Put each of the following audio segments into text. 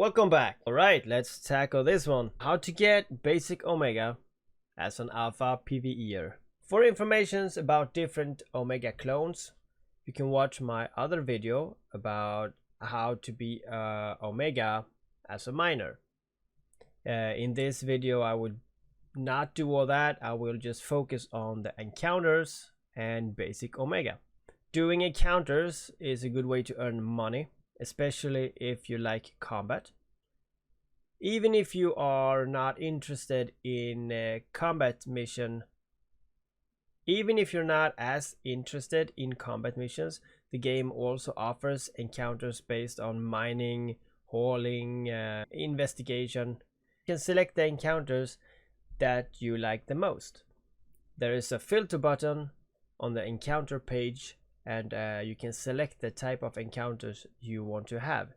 Welcome back. Alright, let's tackle this one. How to get basic Omega as an alpha PvEer. For informations about different Omega clones, you can watch my other video about how to be Omega as a miner. In this video I would not do all that. I will just focus on the encounters and basic Omega. Doing encounters is a good way to earn money, especially if you like combat. Even if you are not interested in combat mission, even if you're not as interested in combat missions, the game also offers encounters based on mining, hauling, investigation. You can select the encounters that you like the most. There is a filter button on the encounter page, and you can select the type of encounters you want to have.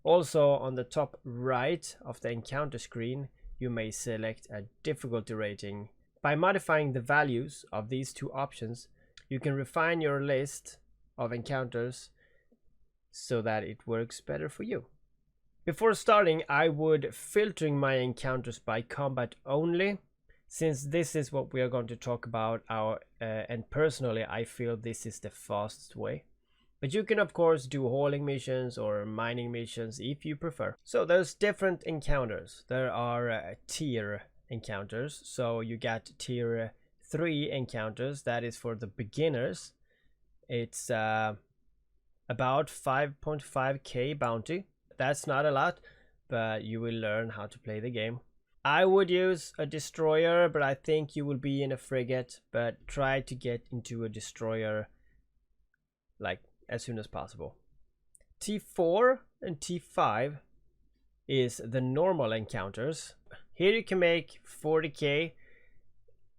Also, on the top right of the encounter screen, you may select a difficulty rating. By modifying the values of these two options, you can refine your list of encounters so that it works better for you. Before starting, I would filtering my encounters by combat only, since this is what we are going to talk about. And personally, I feel this is the fastest way. But you can of course do hauling missions or mining missions if you prefer. So there's different encounters. There are tier encounters. So you got tier 3 encounters. That is for the beginners. It's about 5.5k bounty. That's not a lot, but you will learn how to play the game. I would use a destroyer, but I think you will be in a frigate. But try to get into a destroyer like as soon as possible. T4 and T5 is the normal encounters. Here you can make 40k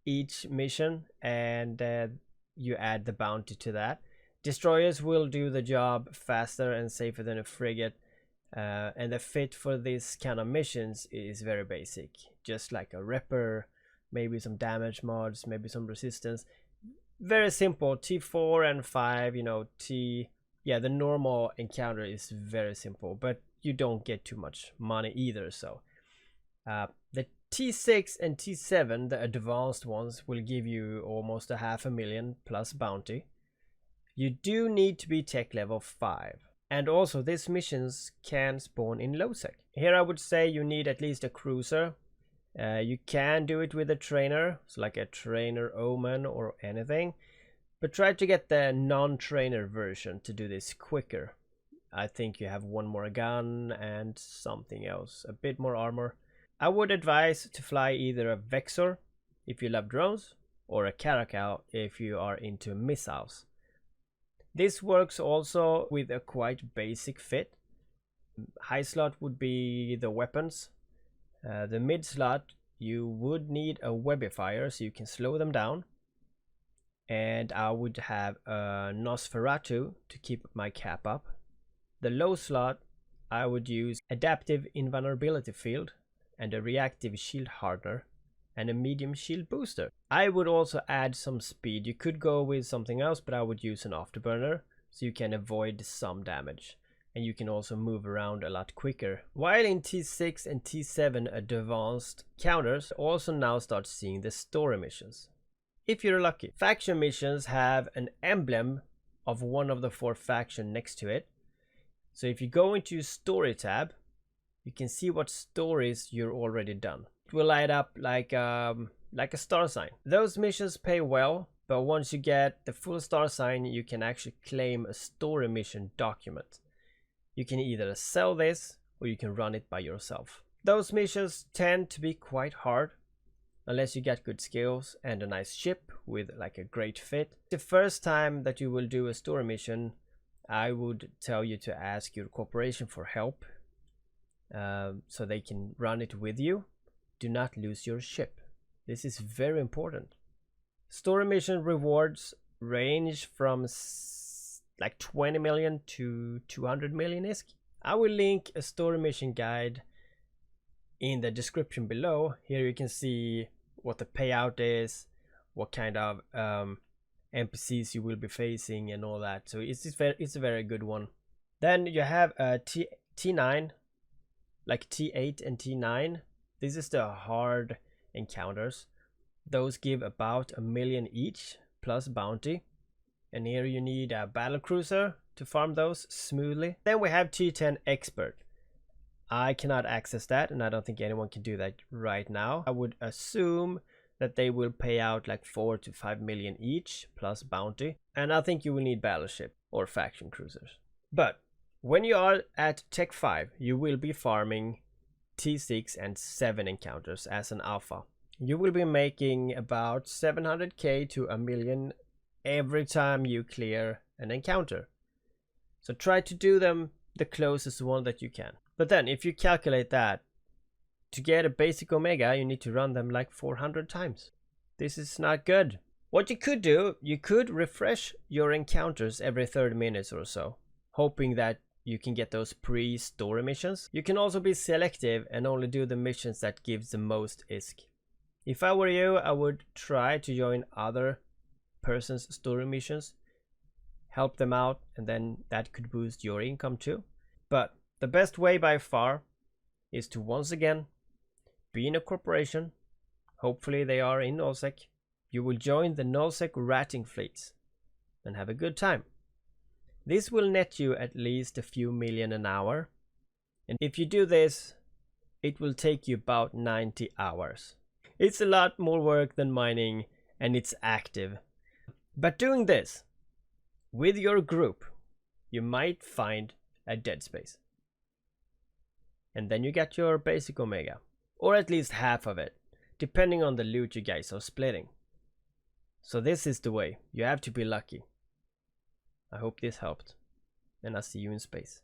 each mission, and you add the bounty to that. Destroyers will do the job faster and safer than a frigate, and the fit for this kind of missions is very basic, just like a ripper, maybe some damage mods, maybe some resistance. Very simple. T4 and 5, you know, the normal encounter is very simple, but you don't get too much money either. So the T6 and T7, the advanced ones, will give you almost 500,000 plus bounty. You do need to be tech level 5, and also these missions can spawn in low sec. Here I would say you need at least a cruiser. You can do it with a trainer, so like a trainer omen or anything, but try to get the non-trainer version to do this quicker. I think you have one more gun and something else, a bit more armor. I would advise to fly either a Vexor if you love drones, or a Caracal if you are into missiles. This works also with a quite basic fit. High slot would be the weapons. The mid slot, you would need a webifier so you can slow them down, and I would have a Nosferatu to keep my cap up. The low slot, I would use adaptive invulnerability field and a reactive shield hardener and a medium shield booster. I would also add some speed. You could go with something else, but I would use an afterburner so you can avoid some damage. And you can also move around a lot quicker. While in T6 and T7 advanced counters, also now start seeing the story missions. If you're lucky. Faction missions have an emblem of one of the 4 factions next to it. So if you go into story tab, you can see what stories you're already done. It will light up like a star sign. Those missions pay well, but once you get the full star sign, you can actually claim a story mission document. You can either sell this or you can run it by yourself. Those missions tend to be quite hard unless you get good skills and a nice ship with like a great fit. The first time that you will do a story mission, I would tell you to ask your corporation for help so they can run it with you. Do not lose your ship. This is very important. Story mission rewards range from like 20 million to 200 million ISK. I will link a story mission guide in the description below. Here you can see what the payout is, what kind of NPCs you will be facing and all that. So it's a very good one. Then you have a T9 like T8 and T9. This is the hard encounters. Those give about 1 million each plus bounty. And here you need a battle cruiser to farm those smoothly. Then we have T10 expert. I cannot access that, and I don't think anyone can do that right now. I would assume that they will pay out like 4 to 5 million each plus bounty. And I think you will need battleship or faction cruisers. But when you are at Tech 5, you will be farming T6 and 7 encounters as an alpha. You will be making about 700k to 1 million every time you clear an encounter. So try to do them the closest one that you can. But then if you calculate that, to get a basic Omega, you need to run them like 400 times. This is not good. What you could do, you could refresh your encounters every 30 minutes or so, hoping that you can get those pre-story missions. You can also be selective and only do the missions that gives the most ISK. If I were you, I would try to join other person's story missions, help them out, and then that could boost your income too. But the best way by far is to once again be in a corporation. Hopefully they are in nullsec. You will join the nullsec ratting fleets and have a good time. This will net you at least a few million an hour. And if you do this, it will take you about 90 hours. It's a lot more work than mining, and it's active. But doing this with your group, you might find a dead space. And then you get your basic Omega, or at least half of it, depending on the loot you guys are splitting. So this is the way. You have to be lucky. I hope this helped, and I'll see you in space.